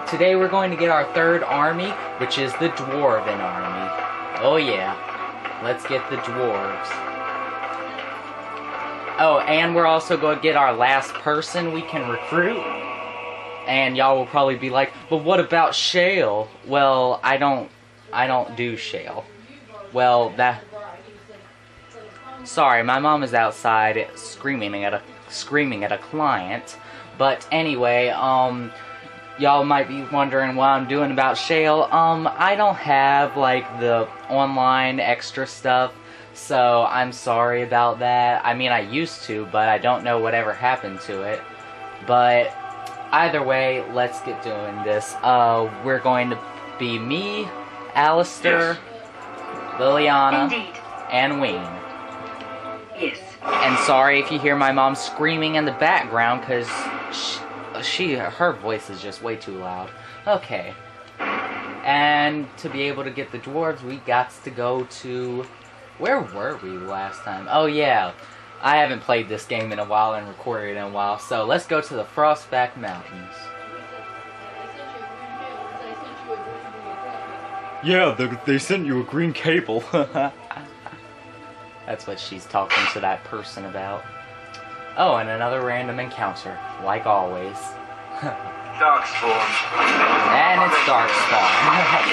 Today we're going to get our third army, which is the dwarven army. Oh yeah, let's get the dwarves. Oh, and we're also going to get our last person we can recruit. And y'all will probably be like, but what about shale? Well, I don't do shale. Well, sorry, my mom is outside screaming at a client. But anyway, y'all might be wondering what I'm doing about shale. I don't have like the online extra stuff, so I'm sorry about that. I mean, I used to, but I don't know whatever happened to it. But either way, let's get doing this. We're going to be me, Alistair, Liliana, Indeed. and Wayne. Yes. And sorry if you hear my mom screaming in the background, because her voice is just way too loud. Okay. And to be able to get the dwarves, we got to go to... Where were we last time? Oh yeah. I haven't played this game in a while and recorded in a while, so let's go to the Frostback Mountains. Yeah, they sent you a green cable. That's what she's talking to that person about. Oh, and another random encounter, like always. Darkspawn. And it's Darkspawn.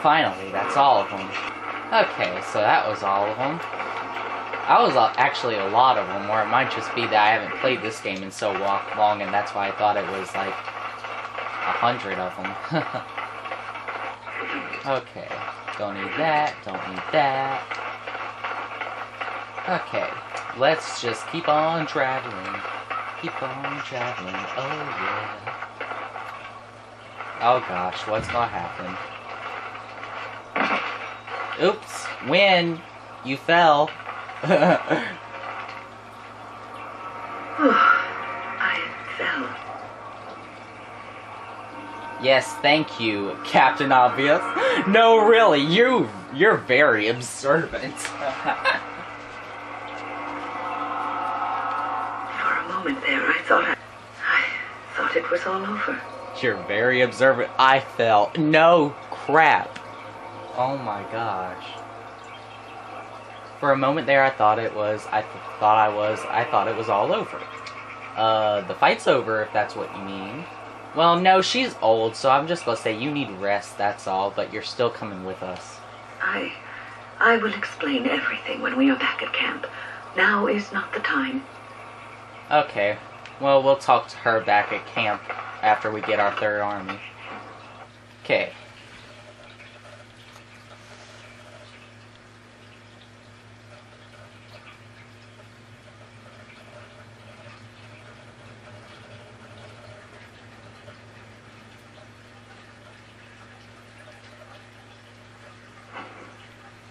Finally, that's all of them. Okay, so that was all of them. That was actually a lot of them, or it might just be that I haven't played this game in so long, and that's why I thought it was like 100 of them. Okay, don't need that, don't need that. Okay, let's just keep on traveling. Keep on traveling, oh yeah. Oh gosh, what's gonna happen? Oops, Win, you fell. I fell. Yes, thank you, Captain Obvious. No, really, you're very observant. For a moment there, I thought it was all over. You're very observant. I fell. No crap. Oh my gosh. For a moment there, I thought it was all over. The fight's over, if that's what you mean. Well, no, she's old, so I'm just gonna say you need rest, that's all, but you're still coming with us. I will explain everything when we are back at camp. Now is not the time. Okay. Well, we'll talk to her back at camp after we get our third army. Okay.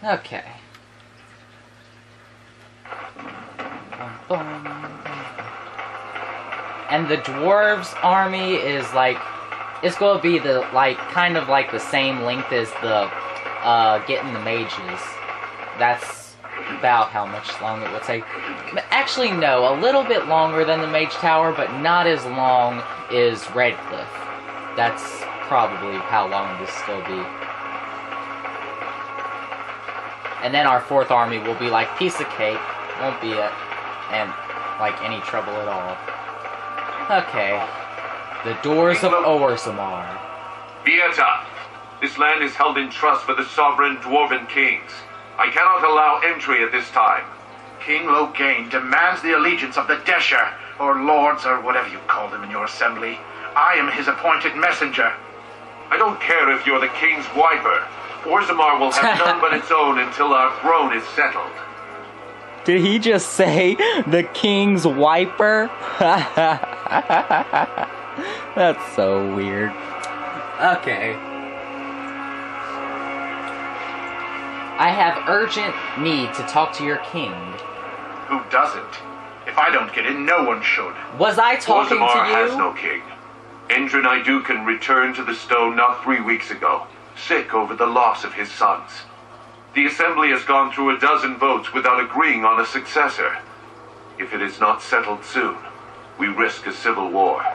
Okay. And the dwarves army is like, it's going to be the kind of like the same length as the getting the mages. That's about how much long it would take. Actually, no, a little bit longer than the mage tower, but not as long as Redcliffe. That's probably how long this will be. And then our 4th army will be like piece of cake. Won't be like any trouble at all. Okay. The doors of Orzammar. Vieta, this land is held in trust for the sovereign dwarven kings. I cannot allow entry at this time. King Loghain demands the allegiance of the Desher, or lords, or whatever you call them in your assembly. I am his appointed messenger. I don't care if you're the king's wiper. Orzammar will have none but its own until our throne is settled. Did he just say the king's wiper? That's so weird. Okay. I have urgent need to talk to your king. Who doesn't? If I don't get in, no one should. Was I talking Orzammar to you? has no king. Endrin Idukan returned to the stone not 3 weeks ago, sick over the loss of his sons. The assembly has gone through a dozen votes without agreeing on a successor. If it is not settled soon, we risk a civil war.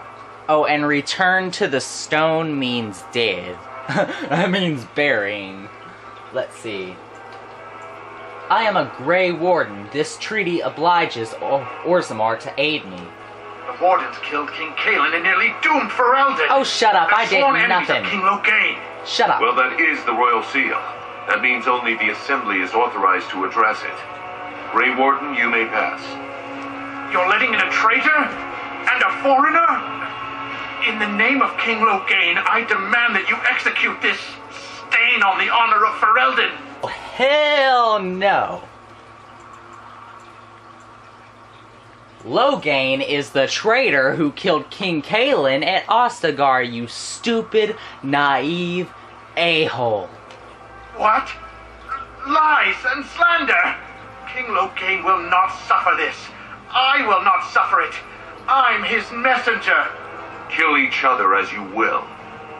Oh, and return to the stone means dead. That means burying. Let's see. I am a Grey Warden. This treaty obliges Orzammar to aid me. The Wardens killed King Kaelin and nearly doomed Ferelden. Oh, shut up. I did nothing. King Loghain. Shut up. Well, that is the royal seal. That means only the assembly is authorized to address it. Grey Warden, you may pass. You're letting in a traitor? And a foreigner? In the name of King Loghain, I demand that you execute this stain on the honor of Ferelden. Oh, hell no. Loghain is the traitor who killed King Kaelin at Ostagar, you stupid, naive a-hole. What? Lies and slander! King Loghain will not suffer this. I will not suffer it. I'm his messenger. Kill each other as you will,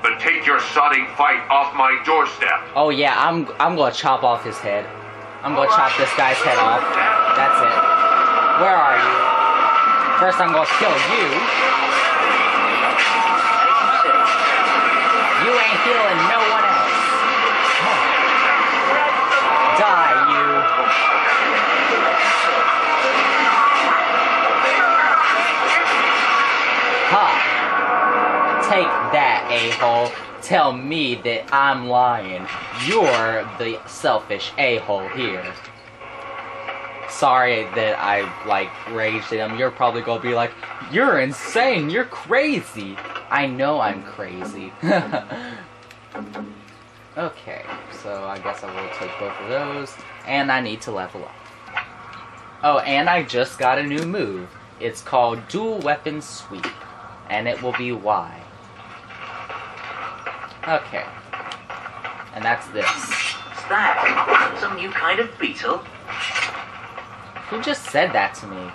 but take your sodding fight off my doorstep. Oh yeah, I'm gonna chop off his head. I'm gonna chop this guy's head off. That's it. Where are you? First I'm gonna kill you. You ain't healing no one else. Die, you. Ha! Take that, a-hole. Tell me that I'm lying. You're the selfish a-hole here. Sorry that I, like, raged at him. You're probably gonna be like, you're insane, you're crazy. I know I'm crazy. Okay, so I guess I will take both of those. And I need to level up. Oh, and I just got a new move. It's called Dual Weapon Sweep. And it will be Y. Okay. And that's this. What's that? Some new kind of beetle? Who just said that to me?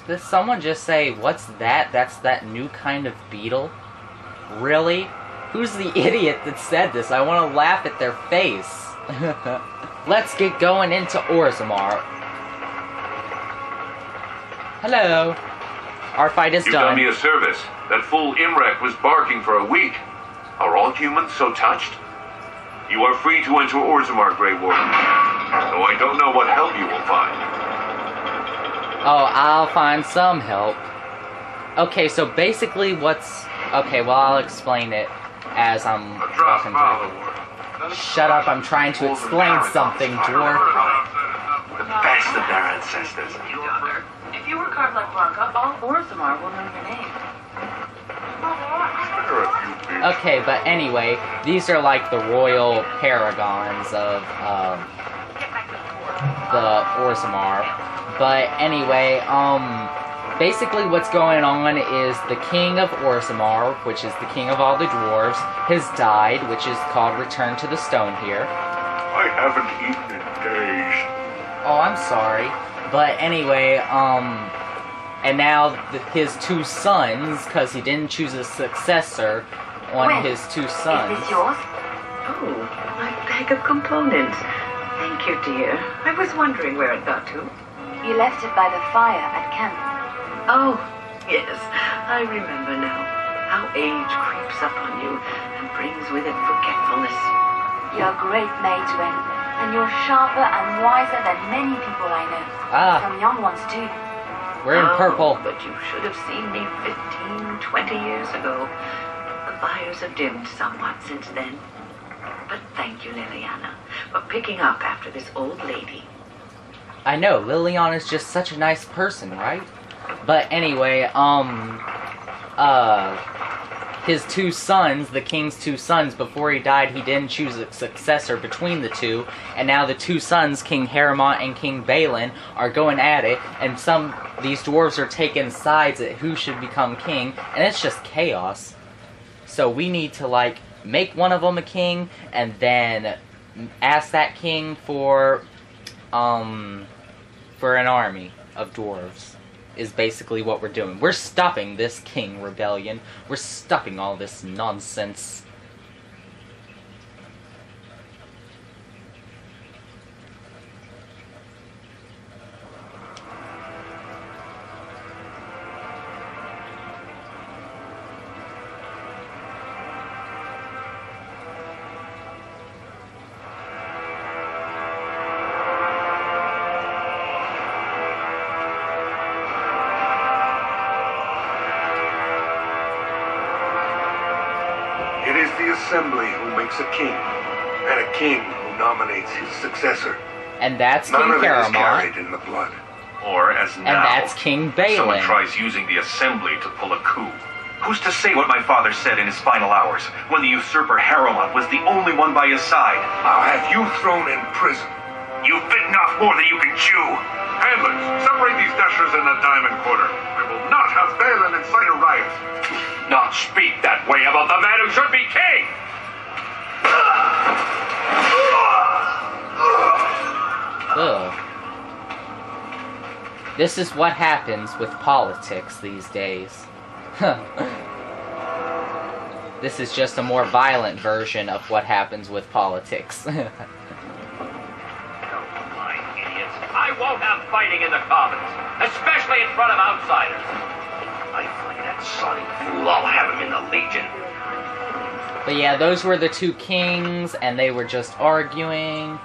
Did someone just say, what's that? That's that new kind of beetle? Really? Who's the idiot that said this? I want to laugh at their face. Let's get going into Orzammar. Hello. Our fight is You've done. done me a service. That fool Imrek was barking for a week. Are all humans so touched? You are free to enter Orzammar, Grey Warden. Though I don't know what help you will find. Oh, I'll find some help. Okay, so basically what's... Okay, well, I'll explain it as I'm walking through. Shut up, I'm trying to explain something, dwarf. The best of their ancestors. If you were carved like Blanca, all Orzammar will know your name. Okay, but anyway, these are like the royal paragons of the Orzammar. But anyway, basically what's going on is the king of Orzammar, which is the king of all the dwarves, has died, which is called Return to the Stone here. I haven't eaten in days. Oh, I'm sorry. But anyway, and now his two sons, because he didn't choose a successor on his two sons. Is this yours? Oh, my bag of components. Thank you, dear. I was wondering where it got to. You left it by the fire at camp. Oh, yes. I remember now. How age creeps up on you and brings with it forgetfulness. You're a great maid, Wen. And you're sharper and wiser than many people I know. Ah. Some young ones too. We're in purple. But you should have seen me 15, 20 years ago. The fires have dimmed somewhat since then. But thank you, Liliana, for picking up after this old lady. I know, Liliana's just such a nice person, right? But anyway, his two sons, the king's two sons, before he died, he didn't choose a successor between the two, and now the two sons, King Harrimont and King Balin, are going at it, and these dwarves are taking sides at who should become king, and it's just chaos. So we need to, like, make one of them a king, and then ask that king for an army of dwarves. Is basically what we're doing. We're stopping this king rebellion. We're stopping all this nonsense. It is the assembly who makes a king, and a king who nominates his successor. And that's King None of it is Harrimont. carried in the blood. Or as now, And that's King Balin. someone tries using the assembly to pull a coup. Who's to say what my father said in his final hours, when the usurper Harrimont was the only one by his side? I'll have you thrown in prison. You've bitten off more than you can chew. Handlers, separate these dashers in a diamond quarter. I will not have Balin incite a riot. Not speak that way about the man who should be king! Ugh. This is what happens with politics these days. This is just a more violent version of what happens with politics. Idiots. I won't have fighting in the commons, especially in front of outsiders. I find that sodding fool, I'll have him in the Legion. But yeah, those were the two kings, and they were just arguing.